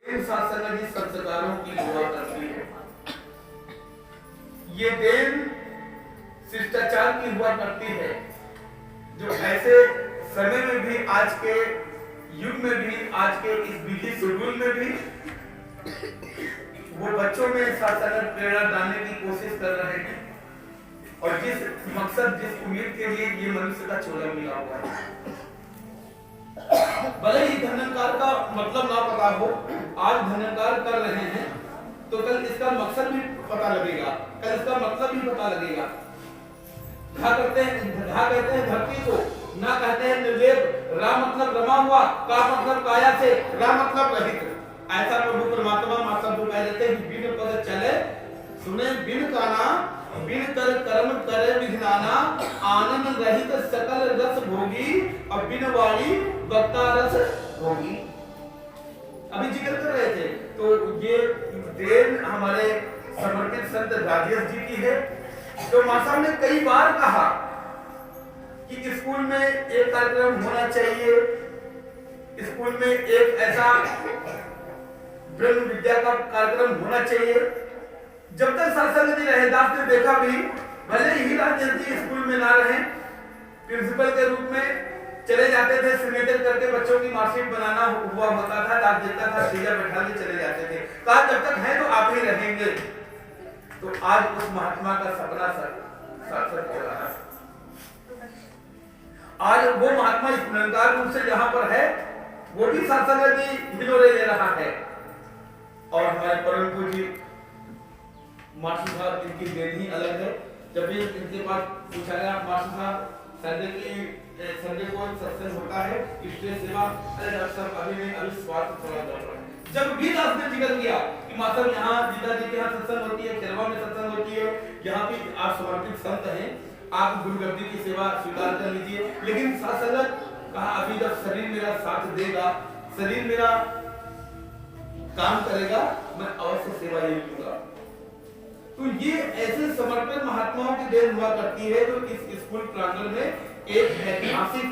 इन सत्संगी संस्कारों की हुआ करती है। ये देन शिष्टाचार की हुआ करती है, जो ऐसे समय में भी, आज के युग में भी, आज के इस बिजी शेड्यूल में भी वो बच्चों में सत्संग प्रेरणा डालने की कोशिश कर रहे हैं, और जिस मकसद, जिस उम्मीद के लिए ये मनुष्य का चोला मिला हुआ है। भले ही धन्यकार का मतलब ना पता हो, आज धन्यकार कर रहे हैं तो कल इसका मकसद भी पता लगेगा, कल इसका मतलब भी पता लगेगा। धा कहते हैं धरती को, ना कहते हैं निर्लेप। रा मतलब रमा हुआ, का मतलब काया से, रा मतलब रहित। ऐसा प्रभु परमात्मा माता को कह देते हैं, बिन पद चले सुने बिन काना, बिन कर कर्म करे विधिनाना, आनंद रहित सकल रस भोगी, और बिन वाणी वक्ता रस भोगी। अभी जिक्र कर रहे थे, तो ये देन हमारे समर्पित संत राजेश जी की है, जो मां साहब ने कई बार कहा कि स्कूल में एक कार्यक्रम होना चाहिए, स्कूल में एक ऐसा ब्रह्म विद्या का कार्यक्रम होना चाहिए। जब तक सत्संग जी रहे, दास ने देखा भी, भले ही राजेश जी स्कूल में ना रहे, प्रिंसिपल के रूप में चले जाते थे, सिग्नेचर करके बच्चों की मार्कशीट बनाना हुआ होता था, दास देखता था, सीधा बैठा के चले जाते थे। कहा जब तक है तो आप ही रहेंगे। तो आज उस महात्मा का सपना सार्थक हो रहा है। आज वो महात्मा इस निरंकार रूप से जहां पर है, वो भी सत्संग की हिलोरे ले रहा है। और हमारे परम पूज्य मास्टर साहब, इनकी देन ही अलग है। जब भी इनके पास पूछा गया, मास्टर साहब संडे को सत्संग होता है, स्टेज सेवा, अरे डॉक्टर साहब अभी नहीं, अभी स्वास्थ्य थोड़ा गड़बड़ है। जब भी दास ने जिक्र किया कि माता यहाँ जीता जी के यहाँ सत्संग होती है, खेरवा में सत्संग होती है, यहाँ भी आप समर्पित संत हैं, आप गुरुगद्दी की सेवा स्वीकार कर लीजिए। लेकिन सत्संग कहा, अभी जब शरीर मेरा साथ देगा, शरीर मेरा काम करेगा, मैं अवश्य सेवा ये लूंगा। तो ये ऐसे समर्पित महात्माओं की देन हुआ करती है, जो इस स्कूल प्रांगण में एक ऐतिहासिक,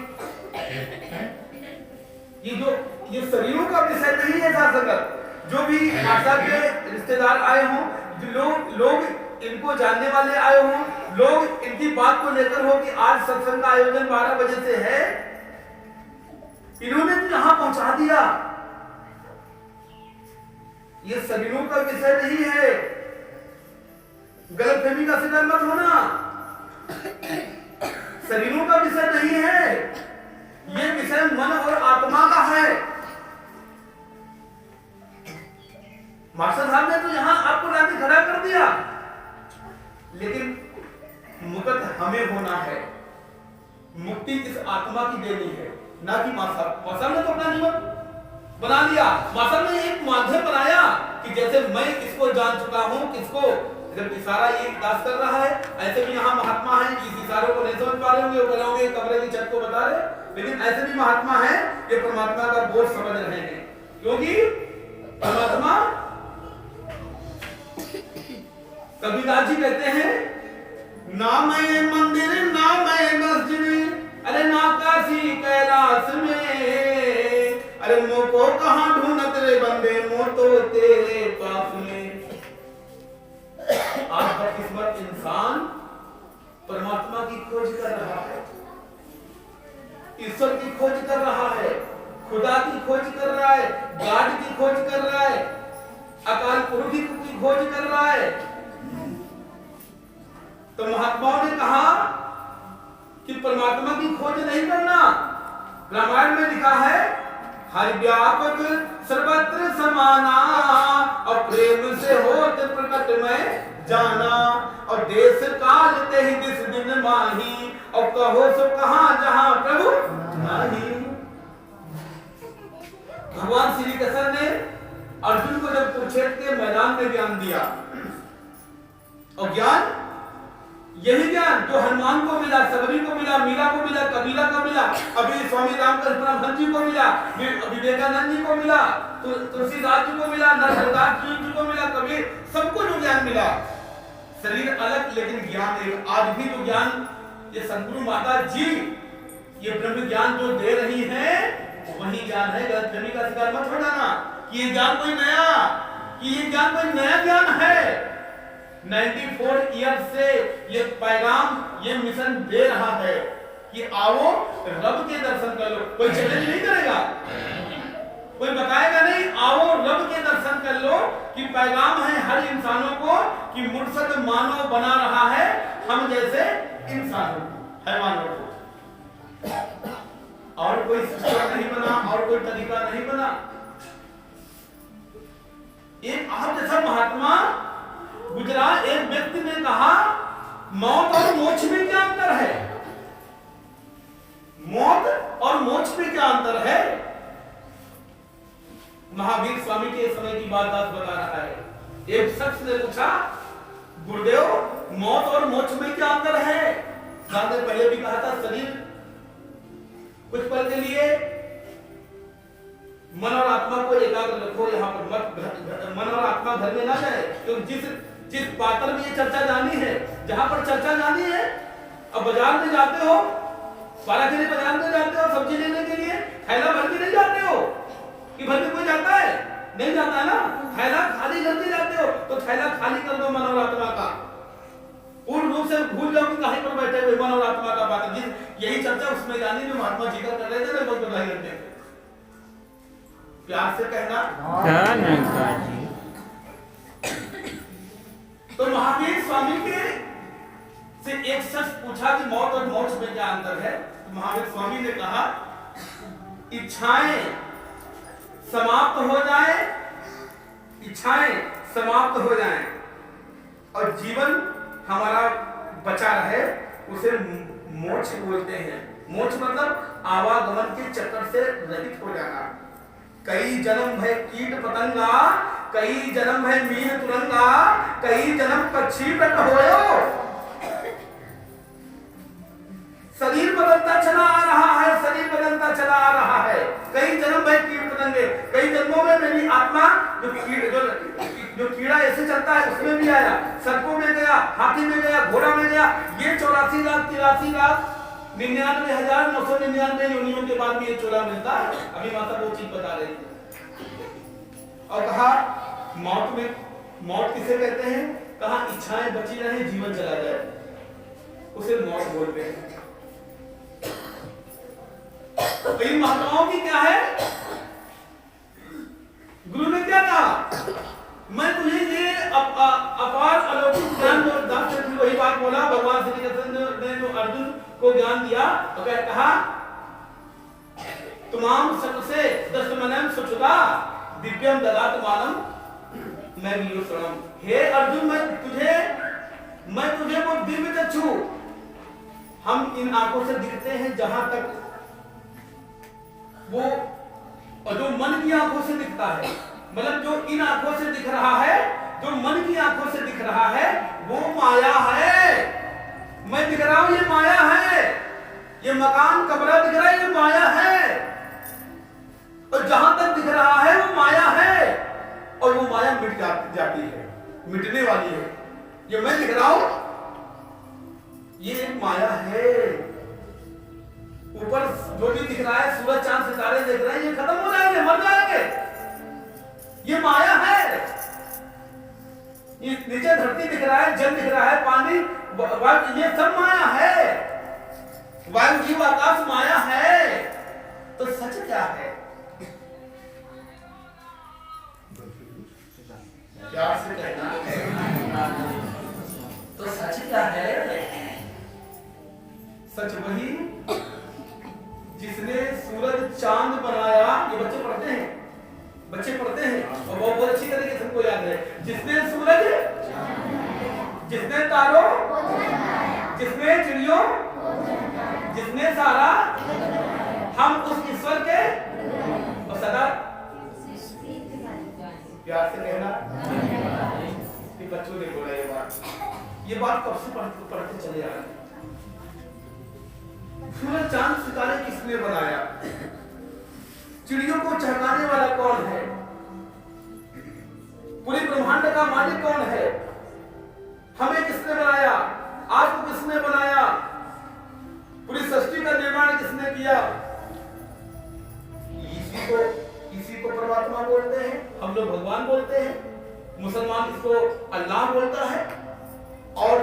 ये शरीरों का विषय नहीं है सत्संग। जो भी आशा के रिश्तेदार आए हों, जो लोग इनको जानने वाले आए हों, लोग इनकी बात को लेकर हो कि आज सत्संग का आयोजन 12 बजे से है, इन्होंने तो यहां पहुंचा दिया। ये शरीरों का विषय नहीं है, गलतफहमी का शिकार मत होना। शरीरों का विषय नहीं है, ये विषय मन और आत्मा का है। मास्टर साहब ने तो यहां आपको लाके खड़ा कर दिया, लेकिन मुक्त हमें होना है। मुक्ति इस आत्मा की देनी है, ना कि मां साहब ने तो अपना नियम बना लिया। मां साहब ने एक माध्यम बनाया कि जैसे मैं इसको जान चुका हूं, किसको, जब इशारा ये दास कर रहा है, ऐसे भी यहाँ महात्मा हैं, इस इशारों को नहीं समझ पा रहे होंगे, वो कह रहे होंगे कमरे की छत को बता रहे, लेकिन ऐसे भी महात्मा हैं, ये परमात्मा का बोझ समझ रहे हैं। क्योंकि परमात्मा, कबीरदास जी कहते हैं, ना मैं मंदिर ना मैं मस्जिद, अरे ना काशी कैलाश में, अरे मुँह को कहाँ ढूंढत रे बंदे, मुँह तो तेरे पास में। आज बदकिस्मत इंसान परमात्मा की खोज कर रहा है, ईश्वर की खोज कर रहा है, खुदा की खोज कर रहा है, गॉड की खोज कर रहा है, अकाल पुरुष की खोज कर रहा है। तो महात्माओं ने कहा कि परमात्मा की खोज नहीं करना। रामायण में लिखा है, हर व्यापक सर्वत्र समाना, और प्रेम से होत प्रकट में जाना, और देश काल ते ही दिस दिन माही, और कहो सो कहां जहां प्रभु नाही। भगवान श्री कृष्ण ने अर्जुन को जब कुरुक्षेत्र के मैदान में ज्ञान दिया, और ज्ञान यही ज्ञान जो हनुमान को मिला, सबरी को मिला, मीरा को मिला, कबीरा को मिला, अभी स्वामी रामकृष्ण परमहंस जी को मिला, विवेकानंद जी को मिला, तुलसीदास जी को मिला, नरहरदास जी को मिला, कबीर, सबको जो ज्ञान मिला, शरीर अलग लेकिन ज्ञान एक। आज भी जो ज्ञान ये सदगुरु माता जी ये ब्रह्म ज्ञान जो दे रही हैं, वही ज्ञान है। गलतफहमी का शिकार मत हो जाना। कि ये ज्ञान कोई नया ज्ञान है। 94 ईयर से ये पैगाम, ये मिशन दे रहा है कि आओ रब के दर्शन कर लो। कोई चैलेंज नहीं करेगा, कोई बताएगा नहीं, आओ रब के दर्शन कर लो। कि पैगाम है हर इंसानों को कि मुर्शद मानव बना रहा है हम जैसे इंसानों को, हैवानों को। और कोई सिस्टम नहीं बना, और कोई तरीका नहीं बना। एक आप जैसा महात्मा गुजरा, एक व्यक्ति ने कहा मौत और मोक्ष में क्या अंतर है? मौत और मोक्ष में क्या अंतर है? महावीर स्वामी के समय की बात बता रहा है। एक शख्स ने पूछा, गुरुदेव मौत और मोक्ष में क्या अंतर है? मैंने पहले भी कहा था, शरीर कुछ पल के लिए, मन और आत्मा को एकाग्र रखो, यहाँ पर मत, मन और आत्मा घर में ना जाए। क्योंकि जिस पात्र में ये चर्चा जानी है, जहां पर चर्चा जानी है, अब बाजार में जाते हो, बारह के लिए बाजार में जाते हो सब्जी लेने के लिए, थैला भर के नहीं जाते हो कि भर के कोई जाता है? नहीं जाता है ना। थैला खाली करके जाते हो, तो थैला खाली कर दो मन और आत्मा का। पूर्ण रूप से भूल जाओ कि कहीं पर बैठे हुए मन और आत्मा का बात। यही चर्चा उसमें जानी में महात्मा जिक्र कर रहे थे, बहुत बधाई करते थे। प्यार से कहना तो महावीर स्वामी के से एक शख्स पूछा कि मौत और मोक्ष में क्या अंतर है? तो महावीर स्वामी ने कहा, इच्छाएं समाप्त हो जाए, इच्छाएं समाप्त हो जाएं और जीवन हमारा बचा रहे, उसे मोक्ष बोलते हैं। मोक्ष मतलब आवागमन के चक्कर से रहित हो जाना। कई जन्म है कीट पतंगा, कई जन्म है मीन तुरंगा, कई जन्म पक्षी तक होयो। शरीर बदलता चला आ रहा है, शरीर बदलता चला आ रहा है। कई जन्म है कीट पतंगे, कई जन्मों में मेरी आत्मा जो कीड़ा ऐसे चलता है उसमें भी आया, सर्पों में गया, हाथी में गया, घोड़ा में गया। ये 84,83,99,999 योनियों के बाद भी ये चोला मिलता है। अभी माता वो चीज बता रही थी। और कहा मौत किसे कहते हैं? कहा इच्छाएं बची रहे, जीवन चला जाए, उसे मौत बोलते हैं। तो इन महात्माओं की क्या है? गुरु ने क्या कहा? मैं तुझे ये अपार अलौकिक ज्ञान जो वही बात बोला, भगवान श्री कृष्ण ने जो अर्जुन को ज्ञान दिया, तो क्या कहा? तुमाम सत से दशमनम सुचुता दिव्यम ददात मानम मैं भी शरणम। हे अर्जुन, मैं तुझे वो दिव्य चक्षु, हम इन आंखों से दिखते हैं जहां तक वो, और जो मन की आंखों से दिखता है, मतलब जो इन आंखों से दिख रहा है, जो मन की आंखों से दिख रहा है, वो माया है। मैं दिख रहा हूं, ये माया है। ये मकान कमरा दिख रहा है, ये माया है। और जहां तक दिख रहा है वो माया है, और वो माया मिट जाती है, मिटने वाली है। ये मैं दिख रहा हूं, ये एक माया है। ऊपर जो भी दिख रहा है, सूरज चांद सितारे दिख रहे हैं, ये खत्म हो जाएंगे, मर जाएंगे। ये माया है। ये नीचे धरती दिख रहा है, जल दिख रहा है, पानी, ये सब माया है। वायु जीव आकाश माया है। तो सच क्या है? प्यार से कहना, तो सच क्या है? सच वही जिसने सूरज चांद बनाया। ये बच्चे पढ़ते हैं और वो बहुत अच्छी तरीके से हमको याद है। जिसने सूरज, जिसने तारों, जिसने चिड़ियों, जिसने सारा, हम उस ईश्वर के और सदा प्यार से कहना। बच्चों ने बोला ये बात कब से पढ़ते चले आ रहे हैं। सूरज चांद सितारे किसने बनाया? चिड़ियों को चहकाने वाला कौन है? पूरे ब्रह्मांड का मालिक कौन है? हमें किसने बनाया? आपको किसने बनाया? पूरी सृष्टि का निर्माण किसने किया? इसी को परमात्मा बोलते हैं। भगवान बोलते हैं, मुसलमान इसको अल्लाह बोलता है, और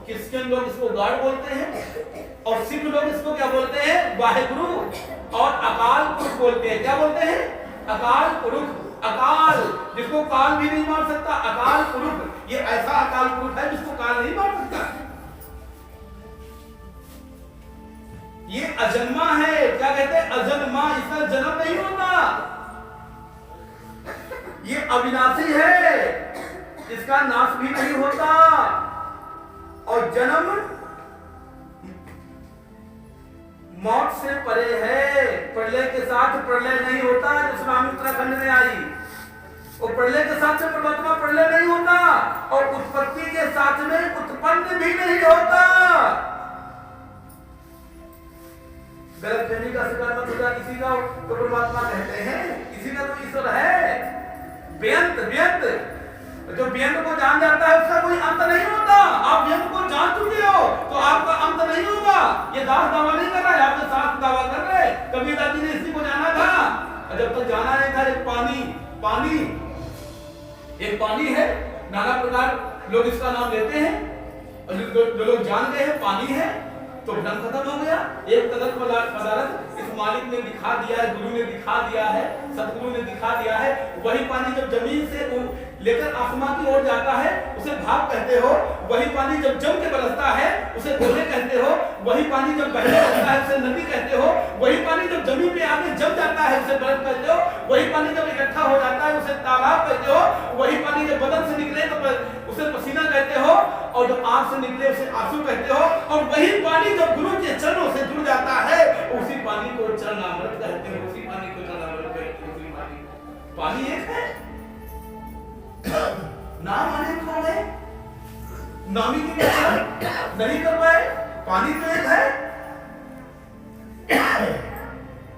क्रिश्चियन लोग इसको गॉड बोलते हैं, और सिख लोग इसको क्या बोलते हैं? वाहेगुरु, और अकाल पुरुष बोलते हैं। क्या बोलते हैं? अकाल पुरुष। अकाल, जिसको काल भी नहीं मार सकता, अकाल पुरुष। ये ऐसा अकाल पुरुष है जिसको काल नहीं मार सकता। ये अजन्मा है। क्या कहते हैं? अजन्मा। इसका जन्म नहीं होता। ये अविनाशी है, इसका नाश भी नहीं होता। और जन्म मौत से परे है। प्रलय के साथ प्रलय नहीं होता, जो सुनामी उत्तराखंड में आई। और प्रलय के साथ से परमात्मा प्रलय नहीं होता, और उत्पत्ति के साथ में उत्पन्न भी नहीं होता। गलतफहमी का शिकार मत हो जा। इसी का तो परमात्मा कहते हैं, इसी का तो ईश्वर है। बेअंत, बेअंत। जो बेअंत को जान जाता है उसका कोई अंत नहीं होता। आप बेअंत को जान चुके हो तो आपका अंत नहीं होगा। ये दास दावा नहीं कर रहा है, आपके साथ दावा कर रहे। कबीर दादी ने इसी को जाना था, और जब तक जाना नहीं था। एक पानी एक पानी है, नाना प्रकार लोग इसका नाम लेते हैं, और जो लोग जान गए हैं पानी है, तो भ्रम खत्म हो गया। एक तदर्थ पदार्थ इस मालिक ने दिखा दिया है, गुरु ने दिखा दिया है, सतगुरु ने दिखा दिया है। वही पानी जब जमीन से लेकर आसमां की ओर जाता है उसे भाप कहते हो। वही पानी जब जम के बरसता है उसे गोले कहते हो। वही पानी जब बहने लगता है उसे नदी कहते हो। वही पानी जब जमीन पे आके जम जाता है उसे बर्फ कहते हो। वही पानी जब इकट्ठा हो जाता है उसे तालाब कहते हो। वही पानी जब बदन से निकले तो उसे पसीना कहते हो, और जब आंख से निकले उसे आंसू कहते हो। और वही पानी जब गुरु के चरणों से जुड़ जाता है उसी पानी को चरणामृत कहते हैं। उसी पानी को चरणामृत कहते हैं। उसी पानी एक है, नाम अनेक कौन है? नामी की पहचान नहीं कर पाए। पानी तो एक है।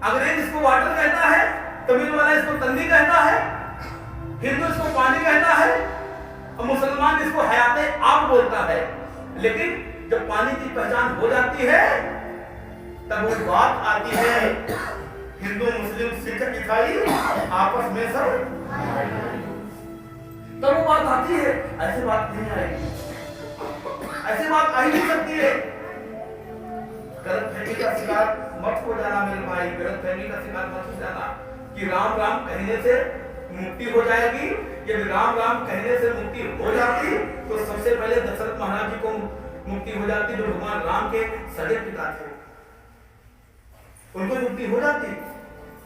अंग्रेज इसको वाटर कहता है, तमिल वाला इसको तंदी कहता है, हिंदू इसको पानी कहता है, और मुसलमान इसको हयाते आब बोलता है। लेकिन जब पानी की पहचान हो जाती है तब वो बात आती है, हिंदू मुस्लिम सिख ईसाई आपस में सब, तब वो बात आती है। ऐसी बात नहीं आएगी, ऐसी बात आ ही नहीं सकती है। गलतफहमी का शिकार मत हो जाना मेरे भाई, गलतफहमी का शिकार मत हो जाना कि राम राम कहने से मुक्ति हो जाएगी। यदि राम राम कहने से मुक्ति हो जाती तो सबसे पहले दशरथ महाराज जी को मुक्ति हो जाती, जो भगवान राम के सगे पिता थे। उनको मुक्ति हो जाती,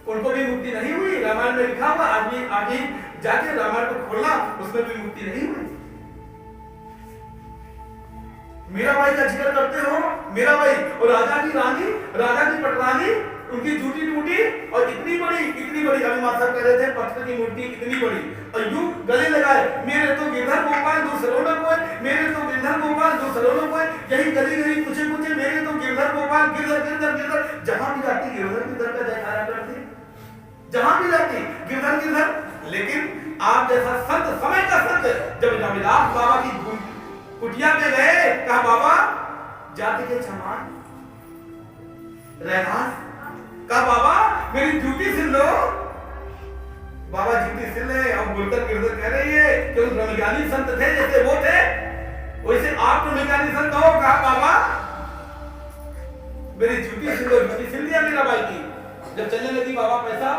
उनको भी मुक्ति नहीं हुई। रामायण में लिखा हुआ, आदमी जाके रामायण को खोलना, उसमें भी मुक्ति नहीं हुई। मीराबाई का जिक्र करते हो, मीराबाई और राजा की रानी, राजा की पटरानी, उनकी जूटी टूटी और इतनी बड़ी अभी माता कह रहे थे पत्थर की मूर्ति इतनी बड़ी, और यूं गले लगाए, मेरे तो गिरधर गोपाल दूसरों न कोई, मेरे तो गिरधर गोपाल दूसरों न कोई। यही गली पूछे मेरे तो गिरधर गोपाल, गिरधर। जहां भी जाती गिरधर का जयकारा करती, जहां भी जाती गिरधर। लेकिन आप जैसा संत, समय का संत, जब रविदास बाबा की कुटिया में गए, कहा बाबा जाति के समान रहना, कहा बाबा मेरी ड्यूटी सिल लो। बाबा ड्यूटी सिल ले, अब बोलकर गिरधर कह रही है कि उस ब्रह्मज्ञानी संत थे जैसे वो थे वैसे आप ब्रह्मज्ञानी संत हो। कहा बाबा मेरी ड्यूटी सिल लो। ड्यूटी सिल दिया मीरा बाई की। जब चलने लगी, बाबा पैसा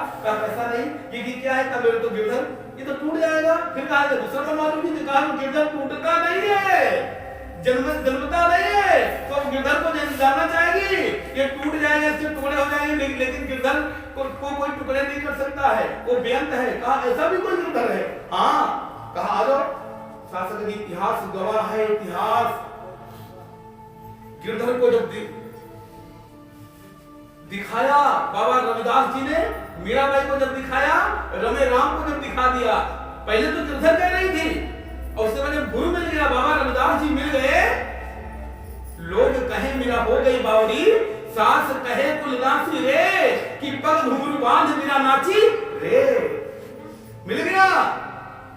नहीं, ये क्या है? तब तो गिरधर ये तो टूट जाएगा। फिर कहा दूसरा पर मालूम नहीं, कहा गिरधर टूटता नहीं है, जन्मता नहीं है। तो गिरधर को जानना चाहेगी, ये टूट जाएगा, इसके टुकड़े हो जाएंगे, लेकिन गिरधर को कोई टुकड़े नहीं कर सकता है, वो बेअंत है। कहा ऐसा भी कोई गिरधर है? हाँ। कहा आ जाओ, शासक इतिहास गवाह है, इतिहास। गिरधर को जब दिखाया बाबा रविदास जी ने, मीराबाई को जब दिखाया, रमे राम को जब दिखा दिया, पहले तो गिरधर कह रही थी, और उसके बाद जब गुरु मिल गया, बाबा रविदास जी मिल गए, लोग कहे मीरा हो गई बावरी, सास कहे कुलदासी रे, कि पग घुंघरू बांध मीरा नाची रे। मिल गया,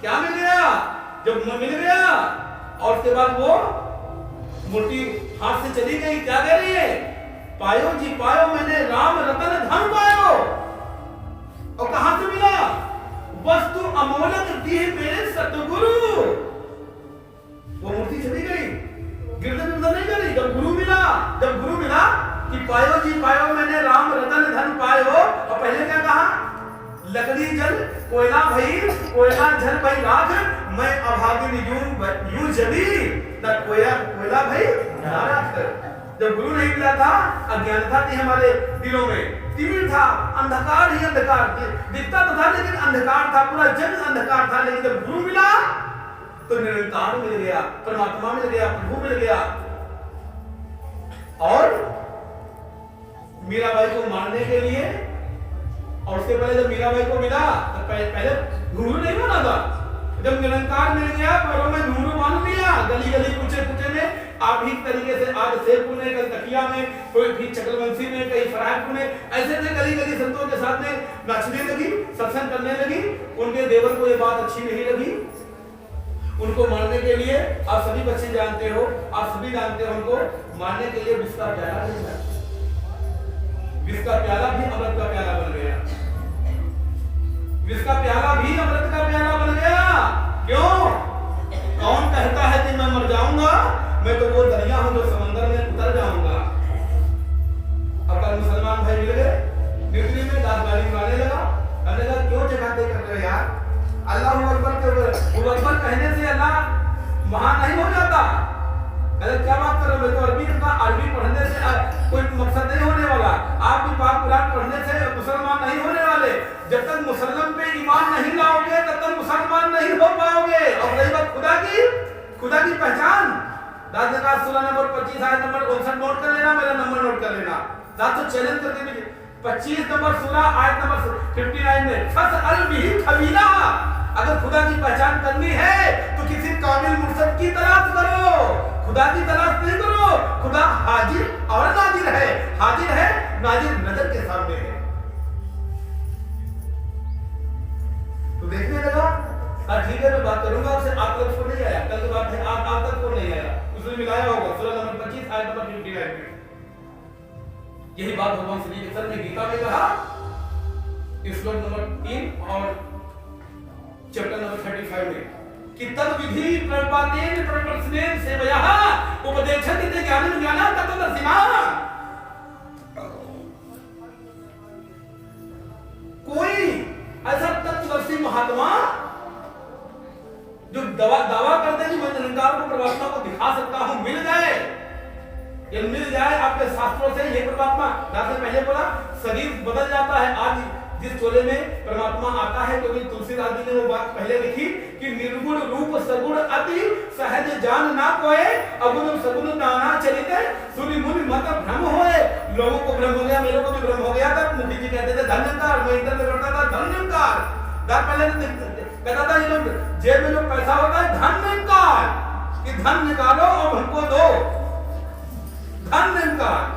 क्या मिल गया? जब मिल गया, और उसके बाद वो मूर्ति हाथ से चली गई। क्या कह रही है? पायो जी पायो, मैंने राम रतन धन पायो। और कहां से मिला? वस्तु अमोलक दी मेरे सतगुरु। वो मूर्ति चली गई, गिरधर नहीं करी। जब गुरु मिला कि पायो जी पायो मैंने राम रतन धन पायो, और पहले क्या कहा? लकड़ी जल कोयला भई, कोयला जल भई राख, मैं अभागिन यूं जली न कोयला भई राख। जब गुरु नहीं मिला था, अज्ञानता थी हमारे दिलों में, तिमिर था, अंधकार ही अंधकार, दिखता तो था लेकिन अंधकार था, पूरा जग अंधकार था। लेकिन जब गुरु मिला तो निरंकार मिल गया, परमात्मा मिल गया, प्रभु मिल गया। और मीराबाई को मारने के लिए, और उसके पहले जब मीराबाई को मिला तो पहले घुंघरू नहीं बना था। जब निरंकार मिल गया पैरों में घुंघरू बांध लिया, गली गली कुचे कुचे में, आप ही तरीके से आज शेरपुर में, कल तकिया में, कोई भी चकलवंशी में, कहीं फरायपुर में, ऐसे थे गली गली संतों के साथ में नाचने लगी, सत्संग करने लगी। उनके देवर को ये बात अच्छी नहीं लगी, उनको मारने के लिए, आप सभी बच्चे जानते हो, आप सभी जानते हो, उनको मारने के लिए विष का प्याला भेजा। विष का प्याला भी अमृत का प्याला बन गया, विष का प्याला भी अमृत का प्याला बन गया। क्यों? कौन कहता है कि मैं मर जाऊंगा? मैं तो वो दरिया हूं जो समंदर में उतर जाऊंगा। अब कल मुसलमान भाई मिल गए, न्यूट्री में दासगाली गाने लगा, कहने लगा क्यों जगाते कर रहे हो यार? अल्लाह अकबर कहने से अल्लाह महान नहीं हो जाता। अरे क्या बात कर रहे हो? तो अरबी पढ़ने से कोई मकसद नहीं होने वाला, आप भी पाक कुरान पढ़ने से मुसलमान नहीं होने वाले। जब तक मुसलमान पे ईमान नहीं लाओगे तब तक मुसलमान नहीं हो पाओगे। और रही बात खुदा की पहचान, दास सूरा नंबर 25 आयत नंबर 59 नोट कर लेना, मेरा नंबर नोट कर लेना। दास तो चैलेंज करके भी 25 नंबर सूरा आयत नंबर 59 में फसअल बिही खबीला। अगर खुदा की पहचान करनी है तो किसी कामिल मुर्शद की तलाश करो, खुदा की तलाश नहीं करो। खुदा हाजिर और नाजिर है, हाजिर है, नाजिर नजर के सामने है। तो देखने लगा, ठीक है मैं बात करूंगा आपसे, आप तक को नहीं आया, कल की बात है, आप तक को नहीं आया, उसने मिलाया होगा सूरा नंबर 25 आयत नंबर 59 में। यही बात भगवान श्री कृष्ण ने गीता में कहा, श्लोक नंबर 3 और चैप्टर नंबर 35 में कि तद विधि प्रपातेन प्रप्रश्नेन सेवयः उपदेशति ते ज्ञानं ज्ञाना तत्त्वदर्शिना। कोई ऐसा तत्वदर्शी महात्मा जो दावा करते हैं कि मैं निरंकार को, परमात्मा को दिखा सकता हूं, मिल जाए आपके शास्त्रों से ये परमात्मा। जैसे पहले बोला शरीर बदल जाता है, आज जिस चोले में परमात्मा आता है, क्योंकि तुलसीदास जी ने वो बात पहले लिखी कि निर्गुण रूप सगुण अति सहज जान ना कोए, अगुण सगुण नाना चलिते सुनि मुनि मत भ्रम होए। लोगों को भ्रम हो गया, मेरे को भी भ्रम हो गया था। मुखी जी कहते थे धन्यकार, मैं इंटर में पढ़ता था धन्यकार। पहले कहता था ये लोग जेब में जो पैसा होता है धन्यकार, कि धन निकालो और हमको दो, धन्यकार।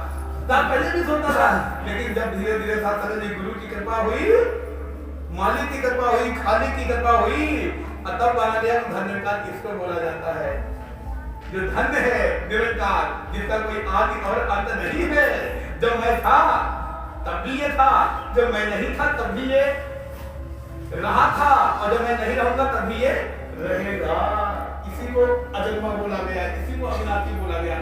पहले भी सोचता था, लेकिन जब धीरे धीरे साथ गुरु की कृपा हुई, मालिक की कृपा हुई, खालिक की कृपा हुई, तब माना गया धन्यकार किसको बोला जाता है? जो धन्य है, निरंकार, जिसका कोई आदि और अंत नहीं है। जब मैं था तब भी ये था, जब मैं नहीं था तब भी ये रहा था, और जब मैं नहीं रहूंगा तब भी ये रहेगा। इसी को अजन्मा बोला गया, इसी को अविनाशी बोला गया।